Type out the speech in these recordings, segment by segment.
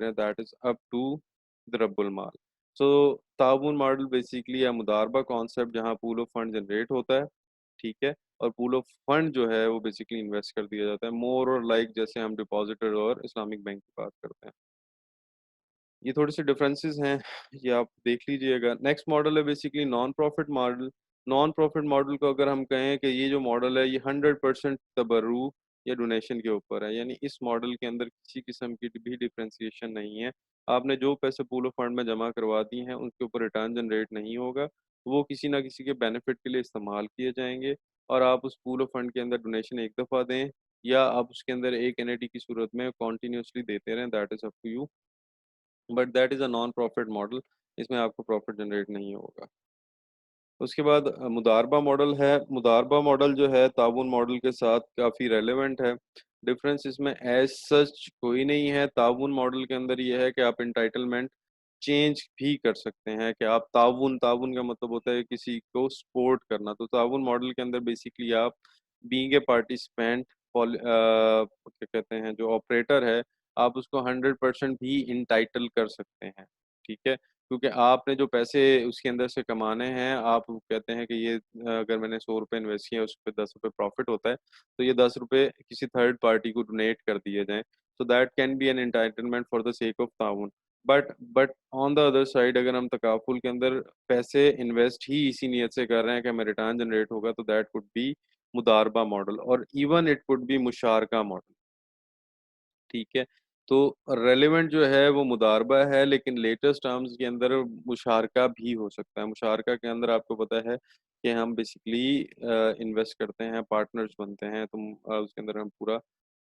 हैं, that is up to the रब्बुल माल। सो ताउन मॉडल बेसिकली या मुदारबा कॉन्सेप्ट जहाँ पूल ऑफ फंड जनरेट होता है, ठीक है, और पूल ऑफ फंड जो है वो बेसिकली इन्वेस्ट कर दिया जाता है, मोर और लाइक जैसे हम डिपॉजिटर और इस्लामिक बैंक की बात करते हैं। ये थोड़े से डिफरेंसेस हैं, ये आप देख लीजिएगा। नेक्स्ट मॉडल है basically non profit model. Non profit model को अगर हम कहें कि ये जो मॉडल है ये 100% तबर्रु या डोनेशन के ऊपर है, यानी इस मॉडल के अंदर किसी किस्म की भी डिफ्रेंसिएशन नहीं है। आपने जो पैसे पूल ऑफ फंड में जमा करवा दी हैं उनके ऊपर रिटर्न जनरेट नहीं होगा, वो किसी ना किसी के बेनिफिट के लिए इस्तेमाल किए जाएंगे। और आप उस पूल ऑफ फंड के अंदर डोनेशन एक दफ़ा दें या आप उसके अंदर एक एनएटी की सूरत में कॉन्टीन्यूसली देते रहें, that is up to you, but that is a non profit model, इसमें आपको प्रॉफिट जनरेट नहीं होगा। उसके बाद मुदारबा मॉडल है। मुदारबा मॉडल जो है ताउन मॉडल के साथ काफ़ी रेलेवेंट है। डिफरेंस इसमें एज सच कोई नहीं है। ताउन मॉडल के अंदर ये है कि आप इंटाइटलमेंट चेंज भी कर सकते हैं, कि आप ताउन ताउन का मतलब होता है किसी को सपोर्ट करना, तो ताउन मॉडल के अंदर बेसिकली आप बीइंग ए पार्टिसिपेंट, क्या कहते हैं, जो ऑपरेटर है आप उसको 100% भी इंटाइटल कर सकते हैं, ठीक है, क्योंकि आपने जो पैसे उसके अंदर से कमाने हैं, आप कहते हैं कि ये अगर मैंने 100 रुपये इन्वेस्ट किया उस पर 10 रुपये प्रॉफिट होता है, तो ये 10 रुपये किसी थर्ड पार्टी को डोनेट कर दिए जाएं, so that can be an entitlement for the sake of ताउन। But on the other side अगर हम तकाफुल के अंदर पैसे इन्वेस्ट ही इसी नीयत से कर रहे हैं कि हमें रिटर्न जनरेट होगा, तो दैट कुड बी मुदारबा मॉडल, और इवन इट कुड बी मुशारका मॉडल, ठीक है। तो रेलेवेंट जो है वो मुदारबा है, लेकिन लेटेस्ट टर्म्स के अंदर मुशारका भी हो सकता है। मुशारका के अंदर आपको पता है कि हम बेसिकली इन्वेस्ट करते हैं, पार्टनर्स बनते हैं, तो उसके अंदर हम पूरा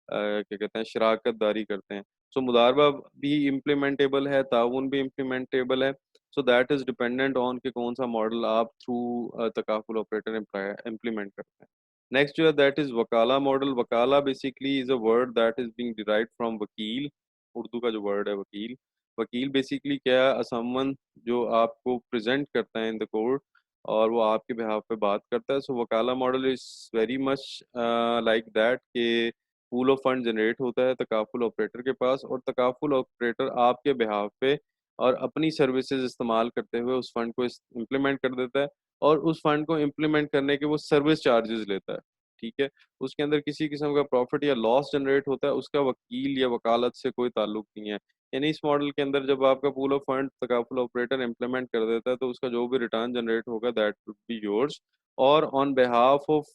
क्या कहते हैं, शराकत दारी करते हैं। सो मुदारबा भी इम्प्लीमेंटेबल है, ताउन भी इम्प्लीमेंटेबल है। So that is dependent on कि कौन सा मॉडल आप थ्रू तकाफुल ऑपरेटर इम्प्लीमेंट करते हैं। नेक्स्ट जो है दैट इज वकाला मॉडल। वकाला basically is a word that is being derived from वकील, उर्दू का जो वर्ड है वकील। वकील बेसिकली क्या है, समवन जो आपको प्रेजेंट करता है इन द कोर्ट और वो आपके बिहाफ पे बात करता है। सो वकाला model is very much like that के पूल ऑफ फंड जनरेट होता है तकाफुल ऑपरेटर के पास, और तकाफुल ऑपरेटर आपके बिहाफ पे और अपनी सर्विसेज इस्तेमाल करते हुए उस फंड को इम्प्लीमेंट कर देता है, और उस फंड को इम्प्लीमेंट करने के वो सर्विस चार्जेस लेता है, ठीक है। उसके अंदर किसी किस्म का प्रॉफिट या लॉस जनरेट होता है, उसका वकील या वकालत से कोई ताल्लुक नहीं है। यानी इस मॉडल के अंदर जब आपका pool of fund takaful operator implement कर देता है, तो उसका जो भी रिटर्न जनरेट होगा दैट वुड बी योर्स, और on behalf of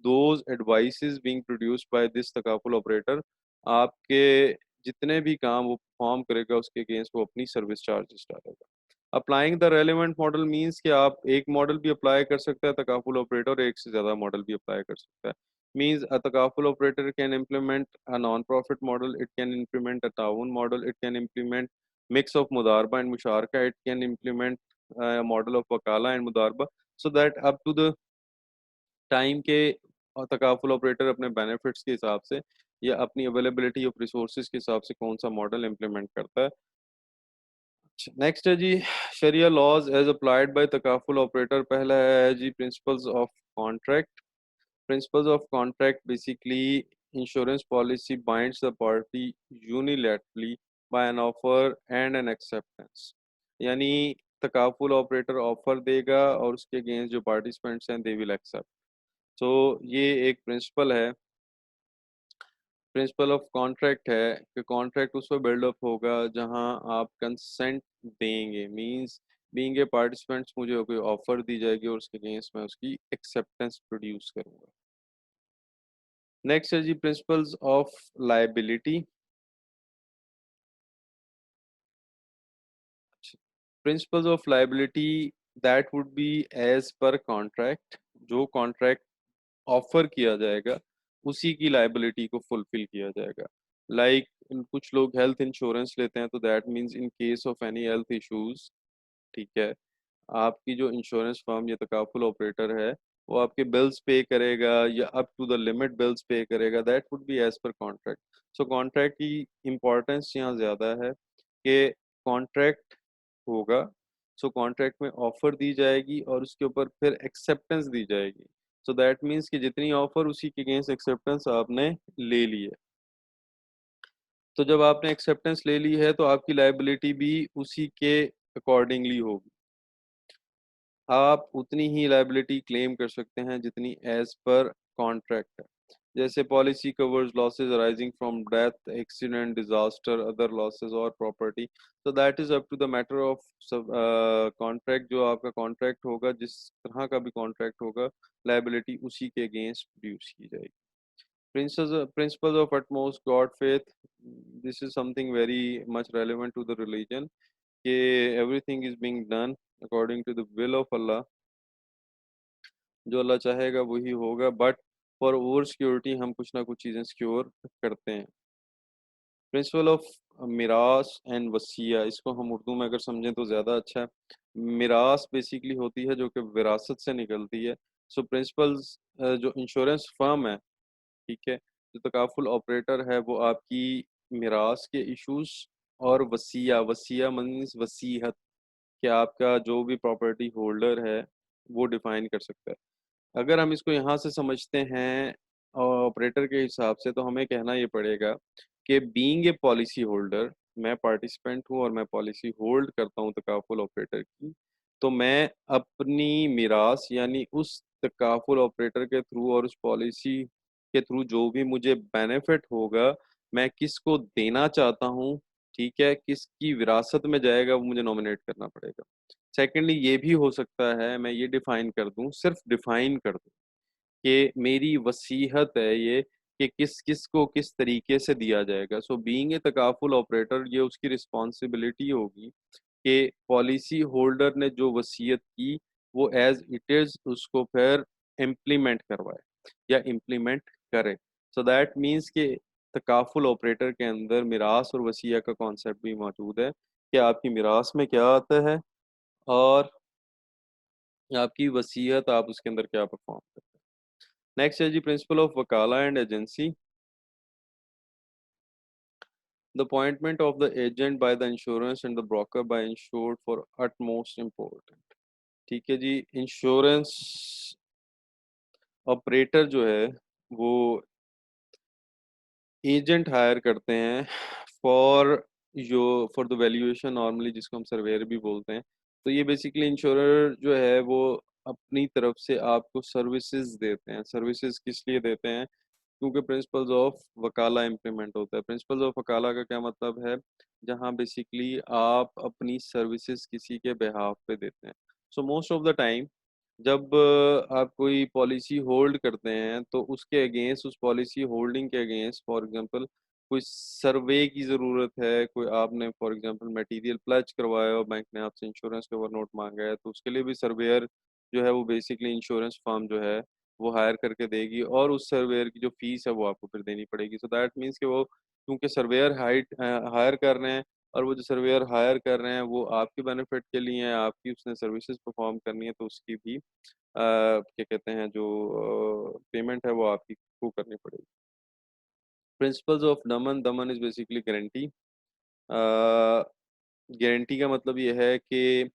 those advices being produced by this takaful operator, आपके जितने भी काम वो परफॉर्म करेगा उसके अगेंस्ट वो अपनी सर्विस चार्जेस डालेगा। Applying the relevant model means कि आप एक मॉडल भी अप्लाई कर सकते हैं तकाफुल ऑपरेटर, और एक से ज़्यादा मॉडल भी अप्लाई कर सकता है। मीन्स अ तकाफुल operator can implement a non profit model, it can implement a ताउन model, it can implement mix of mudarba and musharaka, it can implement a model of wakala and mudarba, so that up to the time के takaful operator अपने benefits के हिसाब से या अपनी availability of resources के हिसाब से कौन सा मॉडल इम्प्लीमेंट करता है। नेक्स्ट है जी शरिया लॉज एज अप्लाइड बाय तकाफुल ऑपरेटर। पहला है जी principles of contract. Principles of contract basically insurance policy binds the party unilaterally by an offer and an acceptance, यानी तकाफुल ऑपरेटर ऑफर देगा और उसके अगेंस्ट जो पार्टिसिपेंट्स हैं दे विल एक्सेप्ट। तो ये एक प्रिंसिपल है, प्रिंसिपल ऑफ कॉन्ट्रैक्ट है कि कॉन्ट्रैक्ट उस पर बिल्डअप होगा जहां आप कंसेंट देंगे, मींस बीइंग ए पार्टिसिपेंट्स मुझे कोई ऑफर दी जाएगी और उसके अगेंस्ट मैं उसकी एक्सेप्टेंस प्रोड्यूस करूंगा। नेक्स्ट है जी principles of liability. Principles of liability that would be as per contract, जो कॉन्ट्रैक्ट ऑफर किया जाएगा उसी की लाइबिलिटी को फुलफिल किया जाएगा। लाइक कुछ लोग हेल्थ इंश्योरेंस लेते हैं, तो that means in case of any health issues, ठीक है, आपकी जो इंश्योरेंस फर्म या तकाफुल ऑपरेटर है वो आपके बिल्स पे करेगा या up to the limit bills pay करेगा, that would be as per contract. So contract की इम्पोर्टेंस यहाँ ज़्यादा है कि कॉन्ट्रैक्ट होगा, सो कॉन्ट्रैक्ट में ऑफर दी जाएगी और उसके ऊपर फिर एक्सेप्टेंस दी जाएगी। सो दैट मीन्स कि जितनी ऑफर उसी के अगेंस्ट एक्सेप्टेंस आपने ले ली है। तो जब आपने एक्सेप्टेंस ले ली है तो आपकी लायबिलिटी भी उसी के अकॉर्डिंगली होगी। आप उतनी ही लायबिलिटी क्लेम कर सकते हैं जितनी एज पर कॉन्ट्रैक्ट है। जैसे policy covers losses arising from death, accident, disaster, other losses और प्रॉपर्टी। तो that is up to the matter of contract. जो आपका कॉन्ट्रैक्ट होगा, जिस तरह का भी कॉन्ट्रैक्ट होगा, लायबिलिटी उसी के अगेंस्ट प्रोड्यूस की जाएगी। Principles of utmost God faith. This is something very much relevant to the religion. कि everything is being done according to the will of Allah. जो अल्लाह चाहेगा वही होगा, बट फॉर ओवर सिक्योरिटी हम कुछ ना कुछ चीज़ें सिक्योर करते हैं। प्रिंसिपल ऑफ मिरास एंड वसिया, इसको हम उर्दू में अगर समझें तो ज़्यादा अच्छा है। मिरास बेसिकली होती है जो कि विरासत से निकलती है। सो प्रिंसिपल्स, जो इंश्योरेंस फर्म है, ठीक है, जो तकाफुल ऑपरेटर है, वो आपकी मिरास के इश्यूज और वसिया, वसिया मीन्स वसीहत, कि आपका जो भी प्रॉपर्टी होल्डर है वो डिफाइन कर सकता है। अगर हम इसको यहाँ से समझते हैं ऑपरेटर के हिसाब से, तो हमें कहना ये पड़ेगा कि बीइंग ए पॉलिसी होल्डर, मैं पार्टिसिपेंट हूँ और मैं पॉलिसी होल्ड करता हूँ तकाफुल ऑपरेटर की, तो मैं अपनी मिरास यानी उस तकाफुल ऑपरेटर के थ्रू और उस पॉलिसी के थ्रू जो भी मुझे बेनिफिट होगा, मैं किसको देना चाहता हूँ, ठीक है, किसकी विरासत में जाएगा, वो मुझे नॉमिनेट करना पड़ेगा। सेकेंडली ये भी हो सकता है मैं ये डिफाइन कर दूं, सिर्फ डिफाइन कर दूं कि मेरी वसीहत है ये, कि किस किस को किस तरीके से दिया जाएगा। So being a takaful operator, ये उसकी रिस्पॉन्सिबिलिटी होगी कि पॉलिसी होल्डर ने जो वसीयत की वो एज इट इज उसको फिर इम्प्लीमेंट करवाए या इम्प्लीमेंट करे। सो दैट मीन्स कि तकाफुल ऑपरेटर के अंदर मिरास और वसीया का कॉन्सेप्ट भी मौजूद है कि आपकी मिरास में क्या आता है और आपकी वसीयत आप उसके अंदर क्या परफॉर्म करते हैं। नेक्स्ट है जी प्रिंसिपल ऑफ वकाला and agency. The appointment of the agent by the insurance and the broker by insured for utmost important. ठीक है जी, इंश्योरेंस ऑपरेटर जो है वो एजेंट हायर करते हैं फॉर जो फॉर द वैल्यूएशन, नॉर्मली जिसको हम सर्वेयर भी बोलते हैं। तो ये बेसिकली इंश्योरर जो है वो अपनी तरफ से आपको सर्विसेज देते हैं। सर्विसेज किस लिए देते हैं? क्योंकि प्रिंसिपल्स ऑफ वकाला इम्प्लीमेंट होता है। प्रिंसिपल्स ऑफ वकाला का क्या मतलब है? जहाँ बेसिकली आप अपनी सर्विसेज किसी के बेहाफ पे देते हैं। So most of the time जब आप कोई पॉलिसी होल्ड करते हैं तो उसके अगेंस्ट, उस पॉलिसी होल्डिंग के अगेंस्ट, फॉर एग्जांपल कोई सर्वे की ज़रूरत है, कोई आपने फॉर एग्जांपल मटेरियल प्लेज करवाया और बैंक ने आपसे इंश्योरेंस कवर नोट मांगा है, तो उसके लिए भी सर्वेयर जो है वो बेसिकली इंश्योरेंस फर्म जो है वो हायर करके देगी और उस सर्वेयर की जो फीस है वो आपको फिर देनी पड़ेगी। सो दैट मीन्स कि वो क्योंकि सर्वेयर हायर कर रहे हैं और वो जो सर्वेयर हायर कर रहे हैं वो आपके बेनिफिट के लिए है, आपकी उसने सर्विसेज परफॉर्म करनी है, तो उसकी भी क्या कहते हैं जो पेमेंट है वो आपकी को करनी पड़ेगी। Principles of Daman, Daman is basically guarantee. Guarantee का मतलब ये है कि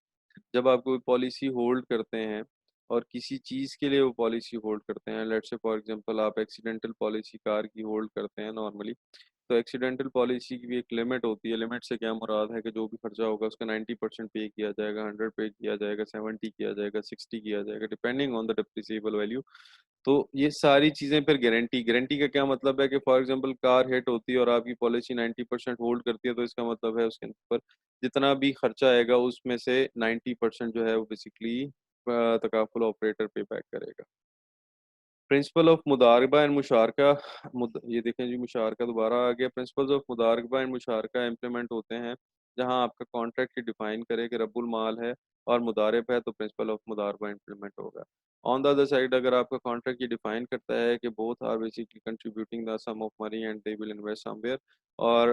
जब आप कोई पॉलिसी होल्ड करते हैं और किसी चीज़ के लिए वो पॉलिसी होल्ड करते हैं, लेट्स से फॉर एग्जांपल आप एक्सीडेंटल पॉलिसी कार की होल्ड करते हैं नॉर्मली, तो एक्सीडेंटल पॉलिसी की भी एक लिमिट होती है। लिमिट से क्या मुराद है कि जो भी खर्चा होगा उसका 90% पे किया जाएगा, 100 पे किया जाएगा, 70 किया जाएगा, 60 किया जाएगा, depending on the depreciable value. तो ये सारी चीज़ें फिर गारंटी, गारंटी का क्या मतलब है कि फॉर एग्जांपल कार हिट होती है और आपकी पॉलिसी 90% होल्ड करती है, तो इसका मतलब है उसके ऊपर जितना भी खर्चा आएगा उसमें से 90% जो है वो बेसिकली तकाफुल ऑपरेटर पे बैक करेगा। प्रिंसिपल ऑफ मुदारबा एंड मुशारका, ये देखें जी मुशारका दोबारा आ गया। प्रिंसिपल्स ऑफ मुदारबा एंड मुशारका इम्प्लीमेंट होते हैं जहां आपका कॉन्ट्रैक्ट डिफाइन करे कि रब्बुल माल है और मुदारिब है, तो प्रिंसिपल ऑफ मुदारबा इम्प्लीमेंट होगा। ऑन द अदर साइड अगर आपका कॉन्ट्रैक्ट ये डिफाइन करता है कि both are basically contributing the sum of money and they will invest somewhere, और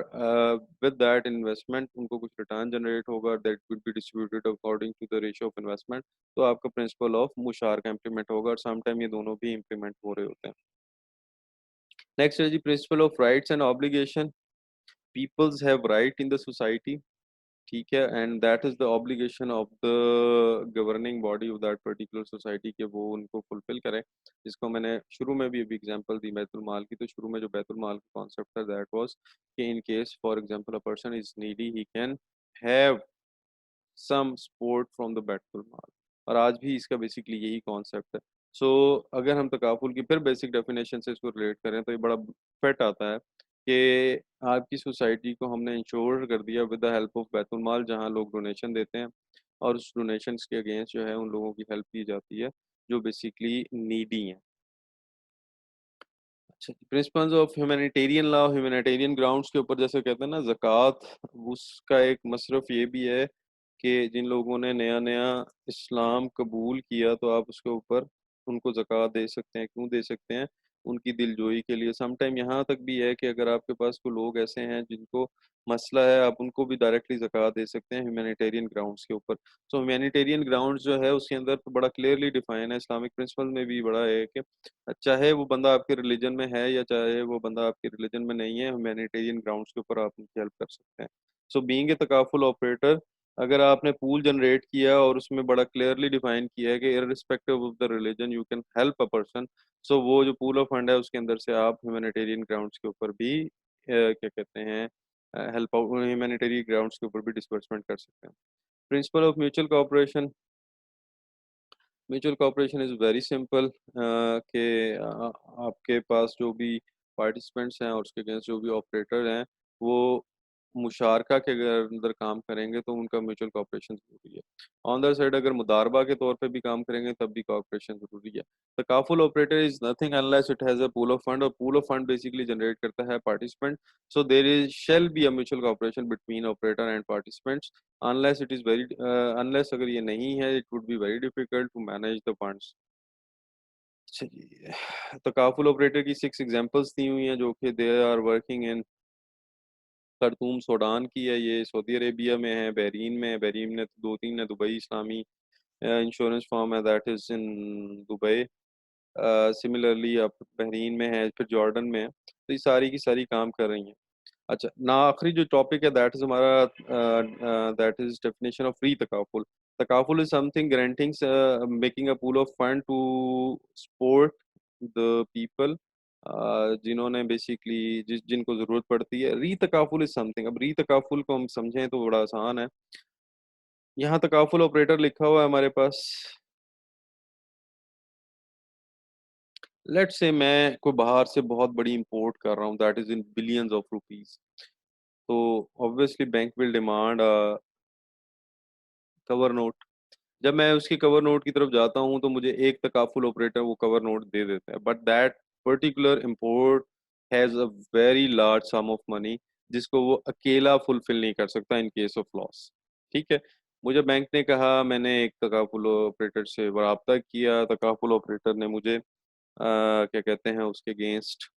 विद दैट इन्वेस्टमेंट उनको कुछ रिटर्न जनरेट होगा, that will be distributed according to the ratio of investment, तो आपका प्रिंसिपल ऑफ मुशारका इम्प्लीमेंट होगा और some time ये दोनों भी इम्प्लीमेंट हो रहे होते हैं। नेक्स्ट है जी principle of rights and obligation. Peoples have right in the society. ठीक है, and that is the obligation of the governing body of that particular society के वो उनको फुलफिल करें, जिसको मैंने शुरू में भी अभी एग्जांपल दी बैतुल माल की। तो शुरू में जो बैतुल माल का कॉन्सेप्ट था दैट वाज कि in case for example a person is needy he can have some support from the बैतुल माल, और आज भी इसका बेसिकली यही कॉन्सेप्ट है। सो अगर हम तकाफुल की फिर बेसिक डेफिनेशन से इसको रिलेट करें तो ये बड़ा फिट आता है कि आपकी सोसाइटी को हमने इंश्योर कर दिया विद द हेल्प ऑफ बैतुल माल, जहाँ लोग डोनेशन देते हैं और उस डोनेशंस के अगेंस्ट जो है उन लोगों की हेल्प की जाती है जो बेसिकली नीडी हैं। अच्छा, principles of humanitarian law, humanitarian grounds के ऊपर जैसे कहते हैं ना ज़कात, उसका एक मसरफ ये भी है कि जिन लोगों ने नया नया इस्लाम कबूल किया तो आप उसके ऊपर उनको ज़कात दे सकते हैं। क्यों दे सकते हैं? उनकी दिलजोई के लिए। सम टाइम यहाँ तक भी है कि अगर आपके पास कोई लोग ऐसे हैं जिनको मसला है, आप उनको भी डायरेक्टली ज़कात दे सकते हैं ह्यूमैनिटेरियन ग्राउंड्स के ऊपर। सो ह्यूमैनिटेरियन ग्राउंड्स जो है उसके अंदर तो बड़ा क्लियरली डिफाइन है, इस्लामिक प्रिंसिपल में भी बड़ा है कि चाहे वो बंदा आपके रिलीजन में है या चाहे वो बंदा आपके रिलीजन में नहीं है, ह्यूमैनिटेरियन ग्राउंड्स के ऊपर आप उनकी हेल्प कर सकते हैं। So being a takaful operator, अगर आपने पूल जनरेट किया और उसमें बड़ा क्लियरली डिफाइन किया है कि irrespective of the religion you can help a person, so वो जो पूल ऑफ फंड है उसके अंदर से आप ह्यूमैनिटेरियन ग्राउंड्स के ऊपर भी क्या कहते हैं हेल्प ह्यूमैनिटेरियन ग्राउंड्स के ऊपर भी डिसबर्समेंट कर सकते हैं। Principle of mutual cooperation, mutual cooperation is very simple कि आपके पास जो भी पार्टिसिपेंट्स हैं और उसके अगेंस्ट जो भी ऑपरेटर हैं वो मुशारका के अगर अंदर काम करेंगे तो उनका म्यूचुअल कोऑपरेशन ज़रूरी है। ऑन द साइड अगर मुदारबा के तौर पे भी काम करेंगे तब भी कोऑपरेशन ज़रूरी है। तकाफुल operator is nothing unless it has a pool of fund, और pool of fund basically generate करता है participant. So there is shall be a mutual cooperation between operator and participants unless it is very unless अगर ये नहीं है it would be very difficult to manage the funds। चलिए, तकाफुल operator की 6 examples दी हुई हैं जो कि they are working in Khartoum Sudan की है, ये सऊदी अरेबिया में है, बहरीन में है, बहरीन में दो तीन है, दुबई इस्लामी इंश्योरेंस फर्म है that is in Dubai. Similarly आप बहरीन में है, फिर जॉर्डन में है, तो ये सारी की सारी काम कर रही हैं। अच्छा ना, आखिरी जो टॉपिक है दैट इज हमारा that is definition of free तकाफुल। तकाफुल is something granting making a pool of fund to support the people जिन्होंने बेसिकली जिनको जरूरत पड़ती है। री तकाफुल इज समथिंग, अब री तकाफुल को हम समझें तो बड़ा आसान है। यहाँ तकाफुल ऑपरेटर लिखा हुआ है हमारे पास। लेट्स से मैं कोई बाहर से बहुत बड़ी इंपोर्ट कर रहा हूँ that is in billions of rupees, तो obviously bank will demand cover note. जब मैं उसकी कवर नोट की तरफ जाता हूँ तो मुझे एक तकाफुल ऑपरेटर वो कवर नोट दे देता है, but that particular import has a very large some of money जिसको वो अकेला फुलफिल नहीं कर सकता इन केस ऑफ लॉस। ठीक है, मुझे बैंक ने कहा, मैंने एक तकाफुल ऑपरेटर से रब्ता किया, तकाफुल ऑपरेटर ने मुझे क्या कहते हैं उसके अगेंस्ट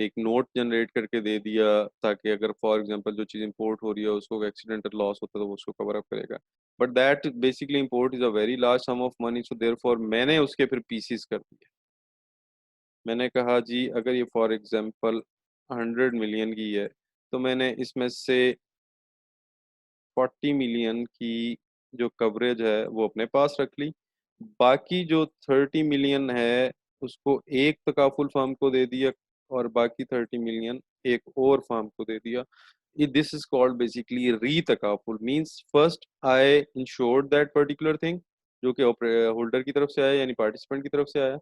एक नोट जनरेट करके दे दिया ताकि अगर फॉर एग्जांपल जो चीज़ इंपोर्ट हो रही है उसको एक्सीडेंटल लॉस होता है तो वो उसको कवर अप करेगा। But that basically import is a very large some of money, so therefore मैंने उसके फिर पीसीस कर दिए। मैंने कहा जी अगर ये फॉर एग्जांपल 100 मिलियन की है तो मैंने इसमें से 40 मिलियन की जो कवरेज है वो अपने पास रख ली, बाकी जो 30 मिलियन है उसको एक तकाफुल फर्म को दे दिया और बाकी 30 मिलियन एक और फर्म को दे दिया। This is called basically re तकाफुल, means first I insured that particular thing जो कि होल्डर की तरफ से आया यानी पार्टिसिपेंट की तरफ से आया।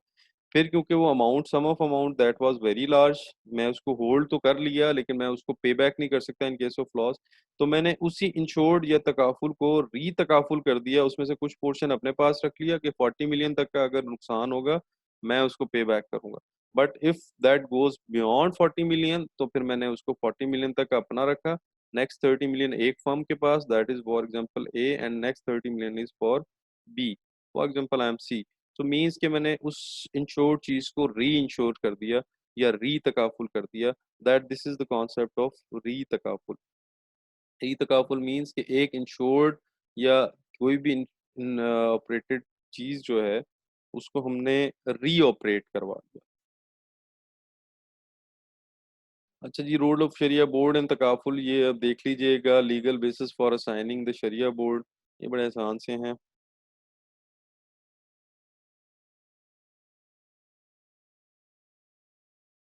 फिर क्योंकि वो amount sum of amount that was very large, मैं उसको होल्ड तो कर लिया लेकिन मैं उसको पे बैक नहीं कर सकता इन केस ऑफ लॉस, तो मैंने उसी इंश्योर्ड या तकाफुल को री तकाफुल कर दिया, उसमें से कुछ पोर्शन अपने पास रख लिया कि 40 मिलियन तक का अगर नुकसान होगा मैं उसको पे बैक करूंगा। But if that goes beyond 40 million तो फिर मैंने उसको 40 मिलियन तक का अपना रखा, नेक्स्ट 30 मिलियन एक फर्म के पास that is for example A and next 30 million is for B, for example I am C. तो मीन्स कि मैंने उस इंश्योर्ड चीज को री इंश्योर कर दिया या री तकाफुल कर दिया, that this is the concept of re तकाफुल। री तकाफुल मीन्स कि एक इंश्योर्ड या कोई भी ऑपरेटेड चीज जो है उसको हमने री ऑपरेट करवा दिया। अच्छा जी, रूल ऑफ शरिया बोर्ड एंड तकाफुल, ये अब देख लीजिएगा, legal basis for assigning the शरिया बोर्ड, ये बड़े आसान से हैं।